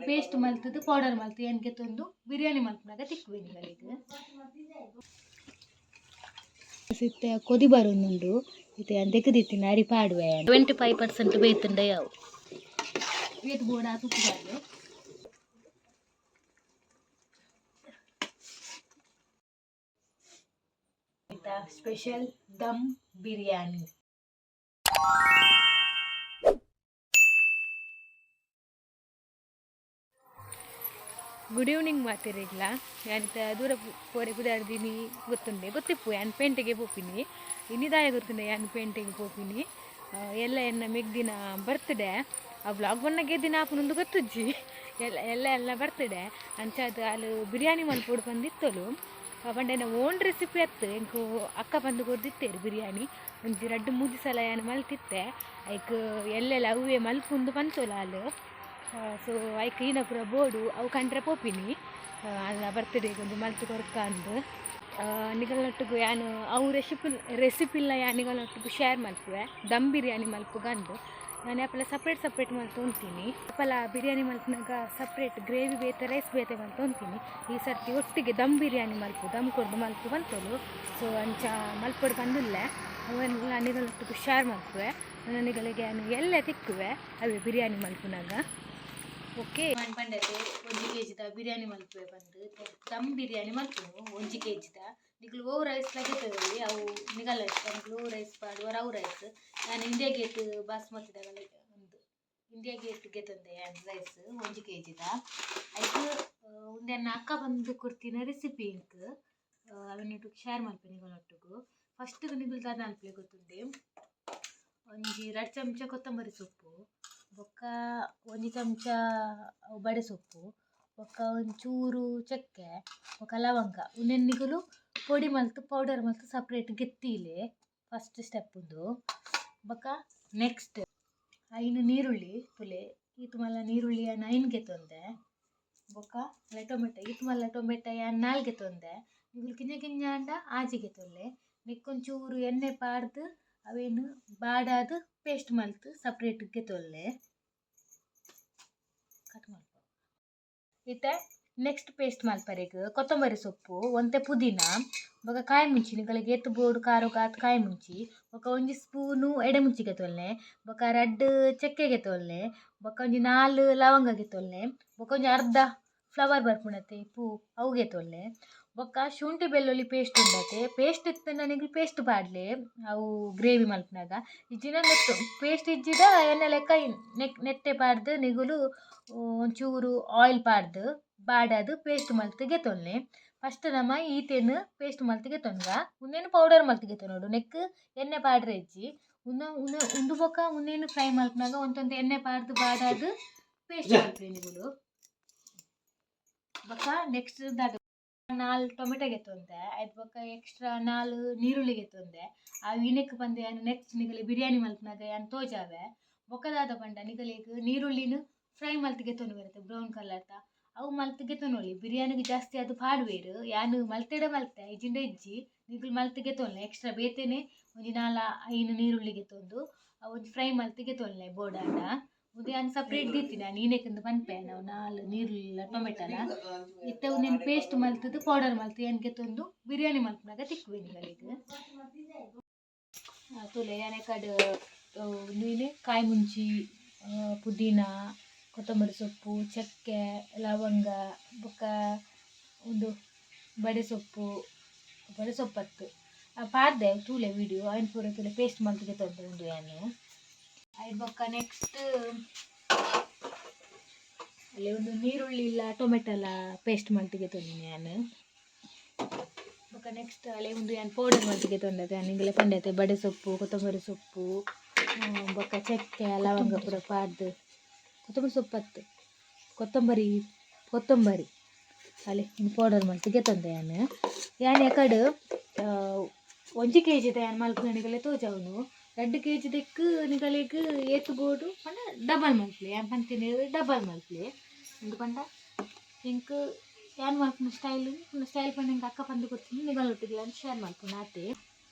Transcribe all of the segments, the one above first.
Paste ಮಲ್ತದ್ದು powder ಮಲ್ತು ಏನಕ್ಕೆ ತಂದು ಬಿರಿಯಾನಿ ಮಲ್ಪನಾಗ ತಿಕ್ಕುವೆನಿಗಳಿಗೆ ಸಿತ್ತೆ ಕೊದಿ ಬರೋನುಂಡು ಇದು ತೆಗೆದಿತ್ತಿನ ಅಡಿ ಪಾಡುವೆ 25% ಬೇಯ್ತಂಡ ಯಾವು ಬೇಯ್ತು ಬೋಡ ತುಪ್ಪು special dum biryani. Good evening ಮಾತಿರಿಗ್ಲ ಯಾನಿತ ದೂರ ಪೋರೆ ಕುದಾರ್ದಿನಿ ಗೊತ್ತುಂಡೆ ಗೊತ್ತಿಪ್ಪು ಯಾನ್ ಪೇಂಟೆಗೆ ಪೋಪಿನಿ ಇನ್ನಿದಾಯ ಗೊತ್ತುಂಡೆ ಯಾನ್ ಪೇಂಟೆಗೆ ಪೋಪಿನಿ ಎಲ್ಲ ಎನ್ನ ಮೆಗ್ದಿನ ಬರ್ತ್ಡೇ ಆ ಬ್ಲಾಗ್ ಬನ್ನಗೆ ದಿನ ಆಪುನೊಂದು ಗೊತ್ತುಜ್ಜಿ ಎಲ್ಲ ಬರ್ತ್ಡೇ ಅಂಚಾದ ಅಲ್ಲಿ ಬಿರಿಯಾನಿ ಮಲ್ಪೋಡು ಬಂದಿತ್ತಲು ಪಂಡ ಓನ್ ರೆಸಿಪಿ ಅತ್ತು ಎಂಕು ಅಕ್ಕ ಬಂದು ಕೊಡ್ದಿತ್ತೇರು ಬಿರಿಯಾನಿ ಒಂಜಿ 2-3 ಸಲ ಏನು ಮಲ್ತಿತ್ತೆ ಐಕ್ ಎಲ್ಲೆಲ್ಲ ಅವೇ ಮಲ್ಪುಂದು ಪಂಚೋಲ ಅಲು ಸೊ ಐಕ್ ಈನ ಪೂರ ಬೋರ್ಡು ಅವು ಕಂಡ್ರೆ ಪೋಪಿನಿ ಅಲ್ಲ ಬರ್ತ್ಡೇಗೆ ಒಂದು ಮಲ್ತು ಕೊರ್ಕ ಅಂದು ನಿಗಲೊಟ್ಟಿಗೂ ಯಾನು ಅವು ರೆಸಿಪಿಲ್ಲ ನಿಗಲೊಟ್ಟಿಗೂ ಶೇರ್ ಮಲ್ಪುವೆ ದಮ್ ಬಿರಿಯಾನಿ ಮಲ್ಪುಗಂದು ನಾನು ಯಾಪಲ್ಲ ಸಪ್ರೇಟ್ ಮಲ್ತು ಉಂತೀನಿ ಯಾಪಲ್ಲ ಬಿರಿಯಾನಿ ಮಲ್ಪಿನಾಗ ಸಪ್ರೇಟ್ ಗ್ರೇವಿ ಬೇತೆ ರೈಸ್ ಬೇತೆ ಮಲ್ತು ಉಂತೀನಿ ಈ ಸರ್ತಿ ಒಟ್ಟಿಗೆ ದಮ್ ಬಿರಿಯಾನಿ ಮಲ್ಪು ದಮ್ ಕೊಡ್ದು ಮಲ್ಪು ಬಂತಲು ಸೊ ಅಂಚ ಮಲ್ಪೊಡು ಬಂದಿಲ್ಲ ಅವೆಲ್ಲ ನಿಗಲೊಟ್ಟಿಗೂ ಶೇರ್ ಮಲ್ಪುವೆ ನನಗಳಿಗೆ ನಾನು ಎಲ್ಲ ತಿಕ್ಕುವೆ ಅವೇ ಬಿರಿಯಾನಿ ಮಲ್ಪುನಾಗ ಓಕೆ ಪಂಡತೆ 1 kg ಬಿರಿಯಾನಿ ಮಲ್ಪುವೆ ಬಂದು ದಮ್ ಬಿರಿಯಾನಿ ಮಲ್ಪು 1 kg ನಿಗಲು ಓವ್ ರೈಸ್ ಲಗಿತದಲ್ಲಿ ಅವು ನಿಗಲ್ಲ ಇಷ್ಟ ನಿಗಲು ಓವ್ ರೈಸ್ ಪಾಡುವ ರವ್ ರೈಸ್ ನಾನು ಇಂಡಿಯಾ ಗೇಟ್ ಬಾಸ್ಮತಿ ಒಂದು ಇಂಡಿಯಾ ಗೇಟ್ಗೆ ತಂದೆ ರೈಸ್ 1 kg ಆಯ್ತು ಒಂದೇ ಅಕ್ಕ ಬಂದು ಕೊಡ್ತೀನಿ ರೆಸಿಪಿ ಇಂಕ್ ಅವನಿಟ್ಟು ಶೇರ್ ಮಲ್ಪೆ ನಿಗಳೊಟ್ಟಿಗೂ ಫಸ್ಟ್ ನಿಗಲು ದಾದ ಅನ್ಪ್ಲೆ ಗೊತ್ತುಂಡೆ ಒಂಜಿ 2 ಚಮಚ ಕೊತ್ತಂಬರಿ ಸೊಪ್ಪು ಬೊಕ್ಕ 1 ಚಮಚ ಬಡೆ ಸೊಪ್ಪು ಬೊಕ್ಕ ಒಂಚೂರು ಚಕ್ಕೆ ಬೊಕ್ಕ ಲವಂಗ ಉನ್ನೆನ್ನಿಗಲು ಪೊಡಿ ಮಲ್ತು ಪೌಡರ್ ಮಲ್ತು ಸಪ್ರೇಟ್ ಗೆತ್ತಿಲೆ ಫಸ್ಟ್ ಸ್ಟೆಪ್ ಉಂದು ಬೊಕ್ಕ ನೆಕ್ಸ್ಟ್ ಐನು ನೀರುಳ್ಳಿ ತುಲೆ ಈತು ಮಲ್ಲ ನೀರುಳ್ಳಿ ಅನ್ನ 5 ಗೆತ್ತೊಂದೆ ಬೊಕ್ಕ ಟೊಮೆಟೊ ಈತು ಮಲ್ಲ ಟೊಮೆಟೊ 4 ಗೆತ್ತೊಂದೆ ನಿಗಲು ಕಿಂಜ ಅಂಡ ಆಜಿಗೆ ತೊಲ್ಲೆ ನೆಕ್ಕೊಂಚೂರು ಎಣ್ಣೆ ಪಾಡ್ದು ಅವೇನು ಬಾಡಾದು ಪೇಸ್ಟ್ ಮಲ್ತು ಸಪ್ರೇಟ್ಗೆ ತೊಲ್ಲೆ ಕಟ್ ಮಲ್ಪ ಇತ್ತೆ ನೆಕ್ಸ್ಟ್ ಪೇಸ್ಟ್ ಮಲ್ಪರೆಗ್ ಕೊತ್ತಂಬರಿ ಸೊಪ್ಪು ಒಂತೆ ಪುದೀನ ಬೊಕ ಕಾಯಿ ಮುಂಚಿ ನಿಗಳಿಗೆ ಎತ್ತು ಬೋಡು ಕಾರು ಕಾತ್ ಕಾಯಿ ಮುಂಚಿ ಬೊಕ 1 ಸ್ಪೂನು ಎಡೆಮುಂಚಿಗೆ ತೊಲ್ಲೆ ಬೊಕ 2 ಚಕ್ಕೆಗೆ ತೊಲ್ಲೆ ಬೊಕ 4 ಲವಂಗಗೆ ತೊಲ್ಲೆ ಬೊಕ ಅರ್ಧ ಫ್ಲವರ್ ಬರ್ಪುಣತೆ ಪೂ ಅವುಗೆ ತೊಲ್ಲೆ ಬೊಕ್ಕ ಶುಂಠಿ ಬೆಳ್ಳುಳ್ಳಿ ಪೇಸ್ಟ್ ಉಂಡತೆ ಪೇಸ್ಟ್ ಇತ್ತು ನನಗೆ ಪೇಸ್ಟ್ ಪಾಡ್ಲೆ ಅವು ಗ್ರೇವಿ ಮಲ್ಪನಾಗ ಇಜ್ಜಿನ ನೆಟ್ಟು ಪೇಸ್ಟ್ ಇಜ್ಜಿದ ಎಣ್ಣೆ ಲೆಕ್ಕ ನೆಟ್ಟೆ ಪಾಡ್ದು ನಿಗುಲು ಒಂಚೂರು ಆಯಿಲ್ ಪಾಡ್ದು ಬಾಡದು ಪೇಸ್ಟ್ ಮಲ್ತಿಗೆ ತೊನ್ನೆ ಫಸ್ಟ್ ನಮ್ಮ ಈತೇನು ಪೇಸ್ಟ್ ಮಲ್ತಿಗೆ ತೊನ್ಗ ಉಂದೇನು ಪೌಡರ್ ಮಲ್ತಿಗೆ ತೊನ್ನೋಡು ನೆಕ್ ಎಣ್ಣೆ ಪಾಡ್ರೆ ಇಜ್ಜಿ ಉಂದು ಬೊಕ್ಕ ಉಂದೇನು ಫ್ರೈ ಮಲ್ಪನಾಗ ಒಂದೊಂದು ಎಣ್ಣೆ ಪಾಡ್ದು ಬಾಡದು ಪೇಸ್ಟ್ ಮಲ್ಪೆ ನಿಗುಲು ಬೊಕ್ಕ ನೆಕ್ಸ್ಟ್ 4 ಟೊಮೆಟೊಗೆ ತೊಂದೆ ಆಯ್ತು ಬೊಕ್ಕ ಎಕ್ಸ್ಟ್ರಾ 4 ನೀರುಳ್ಳಿಗೆ ತೊಂದೆ ಆ ವಿನಕ್ಕೆ ಬಂದು ಏನು ನೆಕ್ಸ್ಟ್ ನಿಗಲಿ ಬಿರಿಯಾನಿ ಮಲ್ಪನಾಗ ಏನು ತೋಜಾವೆ ಬೊಕ್ಕದಾದ ಪಂಡ ನಿಗಲಿಗೆ ನೀರುಳ್ಳಿನ ಫ್ರೈ ಮಲ್ತಿಗೆ ತೊಂದು ಬರುತ್ತೆ ಬ್ರೌನ್ ಕಲರ್ದ ಅವು ಮಲ್ತಿಗೆ ತೊನ್ನೊಲಿ ಬಿರಿಯಾನಿಗೆ ಜಾಸ್ತಿ ಅದು ಪಾಡುವೇರು ಯಾನು ಮಲ್ತೆಡೆ ಮಲ್ತೆ ಇಜ್ಜಿಂಡ ಇಜ್ಜಿ ನಿಗಲು ಮಲ್ತಿಗೆ ತೊನ್ನೆ ಎಕ್ಸ್ಟ್ರಾ ಬೇತೇನೆ ಒಂದು 4-5 ನೀರುಳ್ಳಿಗೆ ತೊಂದು ಒಂದು ಫ್ರೈ ಮಲ್ತಿಗೆ ತೊನ್ನೆ ಬೋಡಾಡ ಉದಯ ಸಪ್ರೇಟ್ ದಿತ್ತೀನಿ ನಾನು ಈನೇಕಂದು ಪನ್ಪೆ ನಾವು 4 ನೀರುಳ್ಳಿ ಟೊಮೆಟೊನ ಇತ್ತೆ ಒಂದೇನು ಪೇಸ್ಟ್ ಮಲ್ತದ್ದು ಪೌಡರ್ ಮಲ್ತು ಏನಕ್ಕೆ ತಂದು ಬಿರಿಯಾನಿ ಮಲ್ಪನಾಗ ತಿಕ್ಕುವೆನಿಗಳಿಗೆ ತುಲೆ ಏನೇ ಕಡೆ ನೀನು ಕಾಯಿ ಮುಂಚಿ ಪುದೀನ ಕೊತ್ತಂಬರಿ ಸೊಪ್ಪು ಚಕ್ಕೆ ಲವಂಗ ಬೊಕ್ಕ ಒಂದು ಬಡೆ ಸೊಪ್ಪತ್ತು ಪಾಡ್ದೆ ತೂಲೆ ವಿಡಿಯೋ ಆಯ್ನ ಪೂರ ತುಲೆ ಪೇಸ್ಟ್ ಮಲ್ತಿಗೆ ತೊಂದು ಉಂಡು ಏನು ಆಯ್ತು ಬೊಕ್ಕ ನೆಕ್ಸ್ಟ್ ಅಲ್ಲಿ ಒಂದು ನೀರುಳ್ಳಿ ಇಲ್ಲ ಟೊಮೆಟೊ ಎಲ್ಲ ಪೇಸ್ಟ್ ಮಲ್ತಿಗೆ ತೊಂದಿನಿ ನಾನು ಬೊಕ್ಕ ನೆಕ್ಸ್ಟ್ ಅಲ್ಲಿ ಒಂದು ಏನು ಪೌಡರ್ ಮಲ್ತಿಗೆ ತೊಂದತೆ ನಿಂಗೆಲ್ಲ ಪಂಡತೆ ಬಡೆ ಸೊಪ್ಪು ಕೊತ್ತಂಬರಿ ಸೊಪ್ಪು ಬೊಕ್ಕ ಚಕ್ಕೆ ಲವಂಗ ಪೂರ ಪಾಡ್ದು ಕೊತ್ತಂಬರಿ ಸೊಪ್ಪತ್ತು ಕೊತ್ತಂಬರಿ ಅಲ್ಲಿ ಪೌಡರ್ ಮಲ್ತಿಗೆ ತೊಂದೆ ನಾನು ಯಾಕಡೆ 1 kg ಏನು ಮಲ್ಪನಿಗೆಲ್ಲ ತೋಜವನು 2 kg ದೆಕ್ಕು ನಿಗಳಿಗೆ ಏತು ಬೋಡು ಪಂಡ ಡಬಲ್ ಮಲ್ಪ್ಲೆ ಏನು ಪಂತೀನಿ ಡಬಲ್ ಮಲ್ಪ್ಲೆ ಇಂದು ಪಂಡ ಇಂಕ್ ಏನು ಮಲ್ಪಿನ ಸ್ಟೈಲ್ ಪಂಡ ಇಂಕ ಅಕ್ಕ ಪಂದು ಕೊಡ್ತೀನಿ ನಿಗಳೊಟ್ಟಿಗೆ ಶೇರ್ ಮಲ್ಪು ನಾತೆ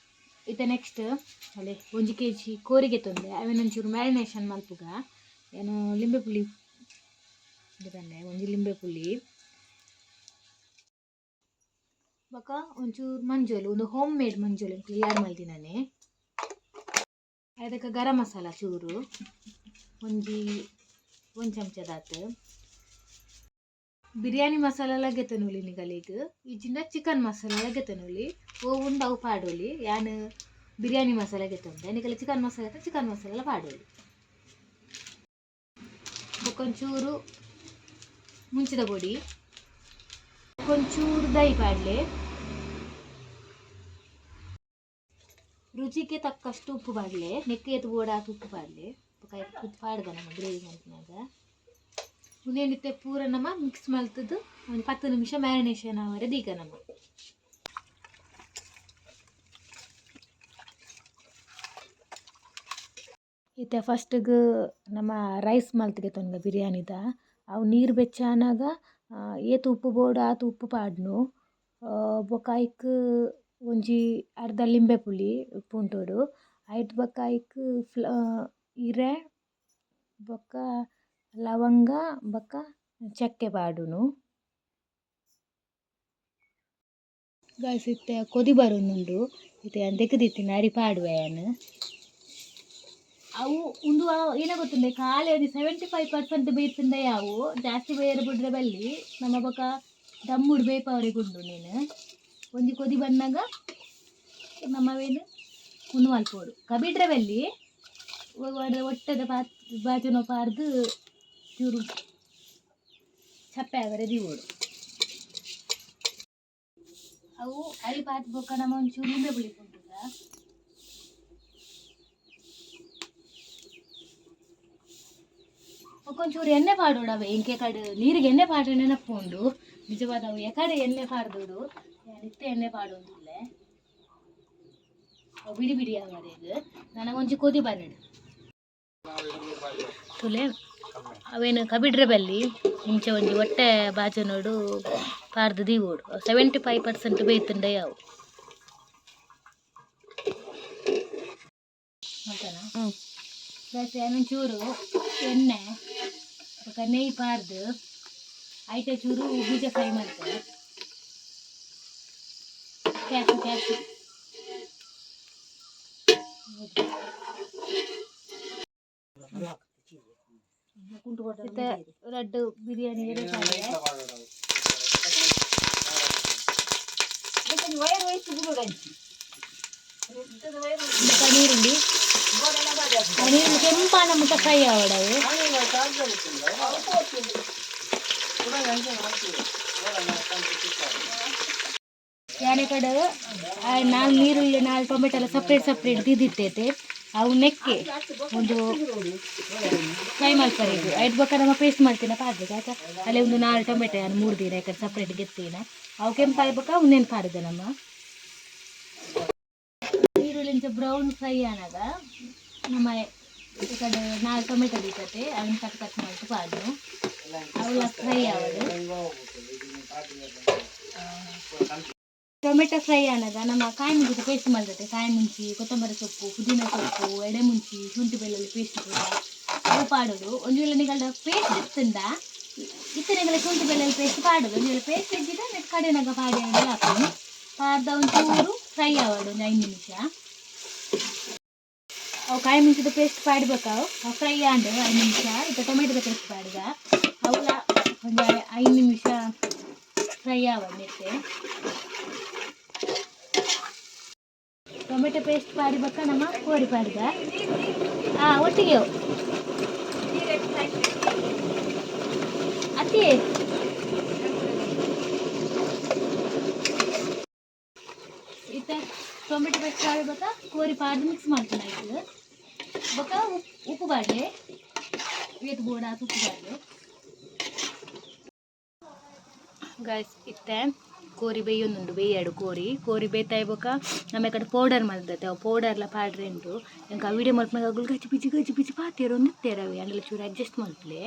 ಇತ್ತೆ ನೆಕ್ಸ್ಟ್ ಅಲ್ಲೇ 1 kg ಕೋರಿಗೆ ತೊಂದೆ ಅವೇನೊಂಚೂರು ಮ್ಯಾರಿನೇಷನ್ ಮಲ್ಪುಗ ಏನು ಲಿಂಬೆ ಪುಳಿ ಇದನ್ನೇ ಒಂದು ಲಿಂಬೆ ಪುಳಿ ಬೊಕ ಒಂಚೂರು ಮಂಜೋಲು ಒಂದು ಹೋಮ್ ಮೇಡ್ ಮಂಜೋಲು ಕ್ಲಿಯರ್ ಮಲ್ದಿನಾನೆ. ಅದಕ್ಕೆ ಗರಂ ಮಸಾಲ ಚೂರು ಒಂದು ಚಮಚದಾತು ಬಿರಿಯಾನಿ ಮಸಾಲ ಗೆತ್ತನೊಲಿ ನಿಗಲಿಗೆ ಈಚಿಂದ ಚಿಕನ್ ಮಸಾಲ ಗೆತ್ತನೊಲಿ ಓ ಉಂಡು ಅವು ಪಾಡೋಲಿ ಯಾನು ಬಿರಿಯಾನಿ ಮಸಾಲ ಗೆತ್ತುಂಡೆ ನಿಗಲಿ ಚಿಕನ್ ಮಸಾಲ ಪಾಡೋಲಿ ಬೊಕೊಂಚೂರು ಮುಂಚಿದ ಪೊಡಿ కొంచెం దହି ಪಾಡಲೆ ರುಚಿಗೆ ತಕ್ಕಷ್ಟು ಉಪ್ಪು ಪಾಡಲೆ ನೆಕ್ಕೆ ಎತ್ತು ಬೋಡಾಕ ಉಪ್ಪು ಪಾಡಲೆ ಉಪ್ಪು ಪಾಡ್ದ ನಮ್ಮ ಗ್ರೇವಿ ಮಲ್ತಿನಾಗ ಉನೇನಿತ್ತೆ ಪೂರ ನಮ್ಮ ಮಿಕ್ಸ್ ಮಲ್ತದ್ದು ಒಂದು 10 ನಿಮಿಷ ಮ್ಯಾರಿನೇಷನ್ ಆವರೆ ದೀಗ ನಮ್ಮ ಇತ್ತೆ ಫಸ್ಟ್ಗೆ ನಮ್ಮ ರೈಸ್ ಮಲ್ತಿಗೆ ತೊಂಗ ಬಿರಿಯಾನಿದ ಅವು ನೀರು ಬೆಚ್ಚಾನಾಗ ಏತು ಉಪ್ಪು ಬೋಡು ಆತು ಉಪ್ಪು ಪಾಡ್ನು ಬೊಕಾಯ್ಕ್ ಒಂಜಿ ಅರ್ಧ ಲಿಂಬೆ ಪುಳಿ ಉಪ್ಪು ಉಂಟೋಡು ಐಟ್ ಬೊಕಾಯ್ಕ್ ಇರೆ ಬೊಕ್ಕ ಲವಂಗ ಬೊಕ್ಕ ಚಕ್ಕೆ ಪಾಡುನು ಗೈಸ್ ಇತ್ತೆ ಕೊದಿ ಬರೋನುಂಡು ಇತ್ತೆ ದೆಕ್ಕದಿತ್ತಿನ ಅರಿ ಪಾಡುವೆಯನ್ ಅವು ಉಂದು ಏನ ಗೊತ್ತುಂಡೆ ಖಾಲಿ ಅದು 75% ಬೇಯ್ತುಂಡೆ ಯಾವು ಜಾಸ್ತಿ ಬೇರೆ ಬಿಡ್ರೆ ಬಲ್ಲಿ ನಮ್ಮ ಬೊಕ ದಮ್ಮುಡು ಬೇಪವರೆಗೆ ಉಂಡು ನೀನು ಒಂಜಿ ಕೊದಿ ಬಂದಾಗ ನಮ್ಮವೇನು ಕುಣ್ಣು ಮಲ್ಪೋಡು ಕಬಿಡ್ರೆ ಬಲ್ಲಿ ಒಟ್ಟದ ಬಾಜನ ಪಾರ್ದು ಚೂರು ಚಪ್ಪೆ ಅವರೆ ದಿವೋಡು ಅವು ಅರಿ ಪಾತ್ ಬೊಕ್ಕ ನಮ್ಮ ಒಂಚೂರು ನಿಂಬೆ ಪುಳಿ ಉಂಟುದ ಒಂಚೂರು ಎಣ್ಣೆ ಪಾಡೋಡವೆ ಇಂಕೆ ಕಡೆ ನೀರಿಗೆ ಎಣ್ಣೆ ಪಾಡ್ರೆ ನೆನಪುಂಡು ನಿಜವಾದವು ಎಕಡೆ ಎಣ್ಣೆ ಪಾಡ್ದೋಡು ನಿತ್ಯ ಎಣ್ಣೆ ಪಾಡೋದಿಲ್ಲ ಅವು ಬಿಡಿ ಬಿಡಿ ಅವರೆಗೆ ನನಗೊಂಚು ಕೊದಿ ಬರಡು ತುಲೆ ಅವೇನು ಕಬಿಡ್ರೆ ಬಲ್ಲಿ ಇಂಚೆ ಒಂಜಿ ಹೊಟ್ಟೆ ಬಾಜನೋಡು ಪಾರ್ದು ದೀವೋಡು 75% ಬೇಯ್ತುಂಡೆ ಯಾವು ಓಕೆನಾ ಬಸ್ ಏನೊಂಚೂರು ಎಣ್ಣೆ ನೆಯ್ಯಿ ಪಾರ್ದು ಐತೆ ಚೂರು ಬೀಜ ಫ್ರೈ ಮಾಡ್ತಾರೆ ಕ್ಯಾಸು ರೆಡ್ ಬಿರಿಯಾನಿ ನೀರುಂಡಿ ನೀರು ಕೆಂಪಾನ ಮುಟ್ಟ ಫ್ರೈ ಆವಡವು ಯಾನೆ ಕಡೆ 4 ನೀರುಳ್ಳಿ 4 ಟೊಮೆಟೊ ಎಲ್ಲ ಸಪ್ರೇಟ್ ದಿದ್ದಿತ್ತೈತೆ ಅವು ನೆಕ್ಕೆ ಒಂದು ಫ್ರೈ ಮಾಡ್ತಾರೆ ಇದು ಐದು ಬೊಕ್ಕ ನಮ್ಮ ಪೇಸ್ಟ್ ಮಾಡ್ತೀನಿ ಪಾಡ್ಬೇಕು ಆಯ್ತಾ ಅಲ್ಲೇ ಒಂದು 4 ಟೊಮೆಟೊ 3 ದಿನ ಯಾಕಂದ್ರೆ ಸಪ್ರೇಟ್ ಗೆತ್ತೀನ ಅವು ಕೆಂಪು ಆಗ್ಬೇಕಾ ಉನ್ನೇನು ಪಾಡಿದೆ ನಮ್ಮ ಈರುಳ್ಳಿ ಬ್ರೌನ್ ಫ್ರೈ ಆನಾಗ ನಮ್ಮ ಈ ಕಡೆ 4 ಟೊಮೆಟೊ ದಿಕ್ಕತ್ತೆ ಅದನ್ನ ಕಟ್ ಮಾಡ್ತು ಪಾಡು ಅವೆಲ್ಲ ಫ್ರೈ ಆಗೋದು ಟೊಮೆಟೊ ಫ್ರೈ ಆನಾಗ ನಮ್ಮ ಕಾಯಿ ಮುಂಚಿ ಪೇಸ್ಟ್ ಮಾಡ್ತೈತೆ ಕಾಯಿ ಮುಂಚಿ ಕೊತ್ತಂಬರಿ ಸೊಪ್ಪು ಪುದೀನ ಸೊಪ್ಪು ಎಡೆ ಮುಂಚಿ ಶುಂಠಿ ಬೆಳ್ಳುಳ್ಳಿ ಪೇಸ್ಟ್ ಕೂಡ ಅವು ಪಾಡೋದು ಒಂದು ವೇಳೆ ನಿಗಳ ಪೇಸ್ಟ್ ಇತ್ತಂದ ಇತ್ತನೆಗಳ ಶುಂಠಿ ಬೆಳ್ಳುಳ್ಳಿ ಪೇಸ್ಟ್ ಪಾಡೋದು ಒಂದು ವೇಳೆ ಪೇಸ್ಟ್ ಇದ್ದಿದ್ದ ನೆಕ್ಸ್ಟ್ ಕಡೆನಾಗ ಪಾಡಿ ಆಗಿ ಹಾಕೋದು ಪಾಡ್ದ ಒಂಚೂರು ಫ್ರೈ ಆಗೋದು ಒಂದು 5 ನಿಮಿಷ ಅವು ಕಾಯಿ ಮುಂಚಿದ ಪೇಸ್ಟ್ ಪಾಡ್ಬೇಕಾವು ಅವು ಫ್ರೈ ಆಂಡು 5 ನಿಮಿಷ ಈಗ ಟೊಮೆಟೊದ ಪೇಸ್ಟ್ ಪಾಡ್ದ ಅವೆಲ್ಲ ಒಂದು 5 ನಿಮಿಷ ಫ್ರೈ ಆಗೋದು ನೆತ್ತೆ ಟೊಮೆಟೊ ಪೇಸ್ಟ್ ಪಾಡಿಬೇಕಾ ನಮ್ಮ ಕೋರಿ ಪಾಡ್ದ ಒಟ್ಟಿಗೆ ಅತಿ ಇತ್ತ ಟೊಮೆಟೊ ಪೇಸ್ಟ್ ಪಾಡ್ಬೇಕಾ ಕೋರಿ ಪಾಡ್ದು ಮಿಕ್ಸ್ ಮಾಡ್ತೀನಿ ಆಯ್ತು ಬೊಕ್ಕ ಉಪ್ಪು ಬಾಡ್ಲೆ ಏತು ಬೋಡ ಉಪ್ಪು ಬಾಡ್ಲೆ ಗಾಯ್ಸ್ ಇತ್ತೆ ಕೋರಿ ಬೇಯೊಂದುಂಡು ಬೇಯಾಡು ಕೋರಿ ಬೇಯ್ತಾಯಿ ಬೊಕ್ಕ ನಮ್ಮ ಕಡೆ ಪೌಡರ್ ಮಾಡ್ದತ್ತೆ ಅವು ಪೌಡರ್ಲ ಪಾಡ್ರೆ ಉಂಟು ಎಂಕ ಆ ವಿಡಿಯೋ ಮಲ್ಪನಾಗ ಅಗಳು ಗಜಿ ಬಿಜಿ ಪಾತೇರು ನಿತ್ತೇರವೆ ಅಂಡೆಲ್ಲ ಚೂರು ಅಡ್ಜಸ್ಟ್ ಮಲ್ಪಲೆ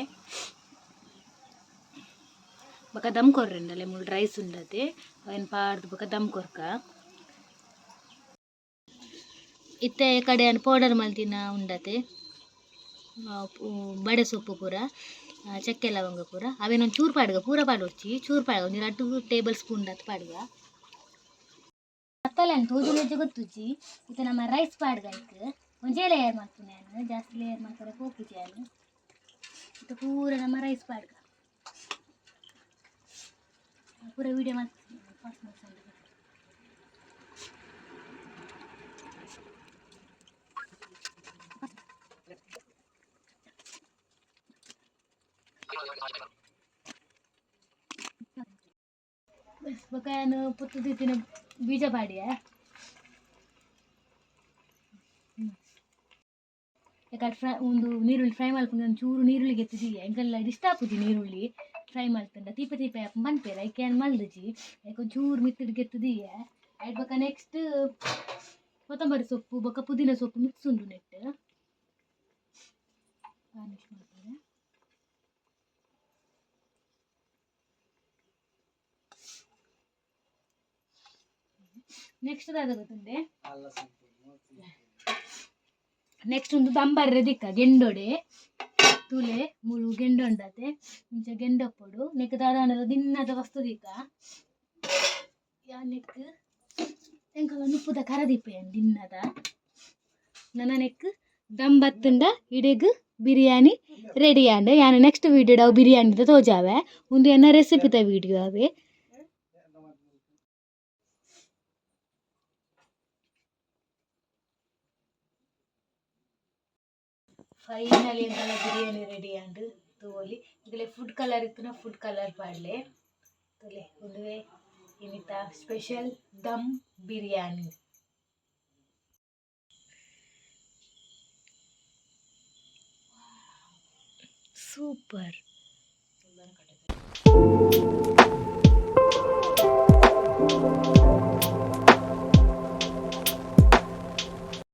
ಬೊಕ್ಕ ದಮ್ ಕೊರ್ರೆಂಡಲೆ ಮುಳ್ಳು ರೈಸ್ ಉಂಡತೆ ಅವೇನು ಪಾಡ್ದು ಬೊಕ್ಕ ದಮ್ ಕೊರ್ಕ ಇತ್ತೆ ಕಡೆ ಪೌಡರ್ ಮಲ್ತಿನ ಉಂಡತೆ ಬಡೆ ಸೊಪ್ಪು ಪೂರ ಚಕ್ಕೆ ಲವಂಗ ಪೂರ ಅವೇನೊಂದು ಚೂರು ಪಾಡ್ಗ ಪೂರ ಪಾಡೊಚ್ಚಿ ಚೂರು ಪಾಡ್ಗ ಒಂದು 2 ಟೇಬಲ್ ಸ್ಪೂನ್ ದತ್ತು ಪಾಡ್ಗ ಮತ್ತಲ್ಲ ತೋಜು ಮೆಜ್ಜೆ ಗೊತ್ತುಜ್ಜಿ ಇದು ನಮ್ಮ ರೈಸ್ ಪಾಡ್ಗ ಇತ್ತು ಒಂಜೇ ಲೇಯರ್ ಮಾಡ್ತೀನಿ ನಾನು ಜಾಸ್ತಿ ಲೇಯರ್ ಮಾಡ್ತಾರೆ ಹೋಗ್ತಿದ್ದೆ ನಾನು ಇದು ಪೂರ ನಮ್ಮ ರೈಸ್ ಪಾಡ್ಗ ಪೂರ ವೀಡಿಯೋ ಮಾಡ್ತೀನಿ ಬೊಕಾನು ಪುತ್ತು ದಿತ್ತಿನ ಬೀಜ ಪಾಡಿಯ ಯಾಕಂದ್ರೆ ಒಂದು ನೀರುಳ್ಳಿ ಫ್ರೈ ಮಾಡ್ಕೊಂಡು ಒಂದು ಚೂರು ನೀರುಳ್ಳಿಗೆ ಎತ್ತಿದೀಯ ಎಂಗೆಲ್ಲ ಇಷ್ಟ ಹಾಕುದು ನೀರುಳ್ಳಿ ಫ್ರೈ ಮಾಡ್ತಂಡ ತೀಪ ತೀಪ ಬಂತೇರ ಐಕ್ಯಾನ್ ಮಲ್ದಜಿ ಯಾಕೆ ಒಂದು ಚೂರು ಮಿತ್ತಿಡಿಗೆ ಎತ್ತಿದೀಯ ಆಯ್ತು ಬೊಕ ನೆಕ್ಸ್ಟ್ ಕೊತ್ತಂಬರಿ ಸೊಪ್ಪು ಬೊಕ ಪುದೀನ ಸೊಪ್ಪು ಮಿಕ್ಸ್ ಉಂಟು ನೆಟ್ಟು ಗಾರ್ನಿಶ್ ಮಾಡ್ತಾರೆ ನೆಕ್ಸ್ಟ್ ಅದ ಗೊತ್ತುಂಡೆ ನೆಕ್ಸ್ಟ್ ಒಂದು ದಂಬರ್ರೆ ದಿಕ್ಕ ಗೆಂಡೊಡೆ ತುಲೆ ಮುಳು ಗೆಂಡು ಉಂಡತೆ ಇಂಚ ಗೆಂಡಪ್ಪೊಡು ನೆಕ್ ದಾದಾಂಡದ ದಿನ್ನದ ವಸ್ತು ದಿಕ್ಕ ಯಾ ನೆಕ್ ಎಂಕಲ ನುಪ್ಪುದ ಕರದಿಪ್ಪೆಯನ್ ದಿನ್ನದ ನನ್ನ ನೆಕ್ ದಮ್ ಬತ್ತುಂಡ ಇಡೆಗ್ ಬಿರಿಯಾನಿ ರೆಡಿ ಆಂಡ್ ಯಾನು ನೆಕ್ಸ್ಟ್ ವೀಡಿಯೋಡ್ ಅವು ಬಿರಿಯಾನಿದ ತೋಜಾವೆ ಒಂದು ಎನ್ನ ರೆಸಿಪಿದ ವೀಡಿಯೋ ಅವೆ ಫೈನಲಿ ಎಂಕಲ್ಲ ಬಿರಿಯಾನಿ ರೆಡಿ ಆಂಡ್ ತೋಲಿ ಇದರಲ್ಲಿ ಫುಡ್ ಕಲರ್ ಇತ್ತು ಫುಡ್ ಕಲರ್ ಪಾಡ್ಲೆ ತೋಲೆ ಒಂದುವೆ ಇನ್ನಿತ ಸ್ಪೆಷಲ್ ದಮ್ ಬಿರಿಯಾನಿ ಸೂಪರ್.